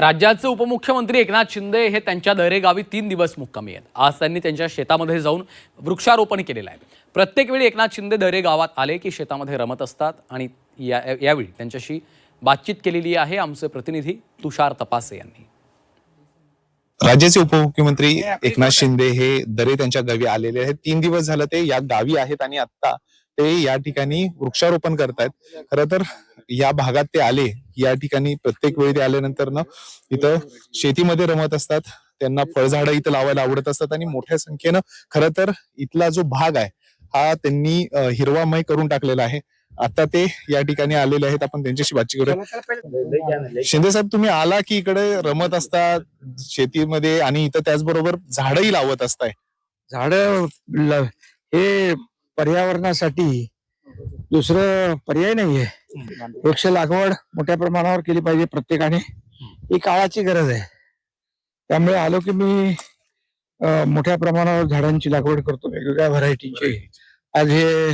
राज्याचे उपमुख्यमंत्री एकनाथ शिंदे हे त्यांच्या दरेगावी 3 दिवस मुक्कामी आहेत। आज त्यांनी त्यांच्या शेतामध्ये जाऊन वृक्षारोपण केलेलं आहे। प्रत्येक वेळी एकनाथ शिंदे दरेगावात आले की शेतामध्ये रमत असतात आणि यावेळी त्यांच्याशी बातचीत केलेली आहे आमचे प्रतिनिधी तुषार तपासे यांनी। राज्याचे उपमुख्यमंत्री एकनाथ शिंदे हे दरे त्यांच्या गावी आलेले आहेत। 3 दिवस झाले ते या गावी आहेत आणि आता ते या ठिकाणी वृक्षारोपण करतायत। खरं तर या भागात ते आले, या ठिकाणी प्रत्येक वेळी ते आल्यानंतर ना इथं शेतीमध्ये रमत असतात, त्यांना फळझाडं इथं लावायला आवडत असतात आणि मोठ्या संख्येनं खरं तर इथला जो भाग आहे हा त्यांनी हिरवामय करून टाकलेला आहे। आता ते या ठिकाणी आलेले आहेत, आपण त्यांच्याशी बातचीत करूया। शिंदे साहेब, तुम्ही आला की इकडे रमत असतात शेतीमध्ये आणि इथं त्याचबरोबर झाडही लावत असताय। झाड हे पर्यावरणासाठी दुसरं पर्याय नाहीये। वृक्ष लागवड मोठ्या प्रमाणावर केली पाहिजे प्रत्येकाने, ही काळाची गरज आहे। त्यामुळे आलो की मी मोठ्या प्रमाणावर झाडांची लागवड करतो, वेगवेगळ्या व्हरायटीची। आज हे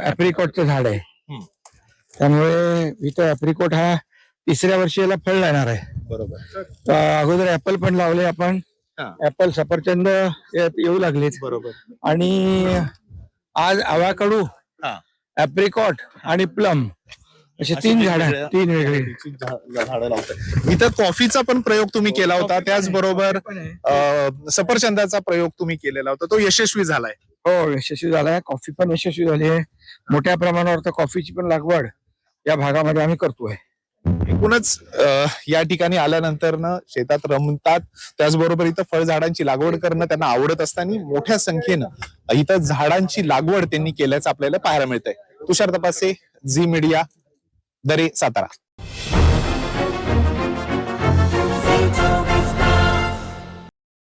ऍप्रिकॉटचं झाड आहे, त्यामुळे इथं ऍप्रिकॉट हा 3ऱ्या वर्षी याला फळ येणार आहे। बरोबर। अगोदर ऍपल पण लावले आपण, ऍपल सफरचंद येऊ लागलेत। बरोबर। आणि आज आवाकडू, ऍप्रिकॉट आणि प्लम असे 3 तीन वेगळे झाडं लावताय। इथं कॉफीचा पण प्रयोग तुम्ही केला होता, त्याचबरोबर सफरचंदाचा प्रयोग तुम्ही केलेला होता, तो यशस्वी झालाय। हो, यशस्वी झालाय। कॉफी पण यशस्वी झाली आहे। मोठ्या प्रमाणावर तर कॉफीची पण लागवड या भागामध्ये आम्ही करतोय। एकूणच या ठिकाणी आल्यानंतर ना शेतात रमतात, त्याचबरोबर इथं फळझाडांची लागवड करणं त्यांना आवडत असताना मोठ्या संख्येनं इथं झाडांची लागवड त्यांनी केल्याचं आपल्याला पाहायला मिळतंय। तुषार तपासे, झी मीडिया, दरे, सातारा।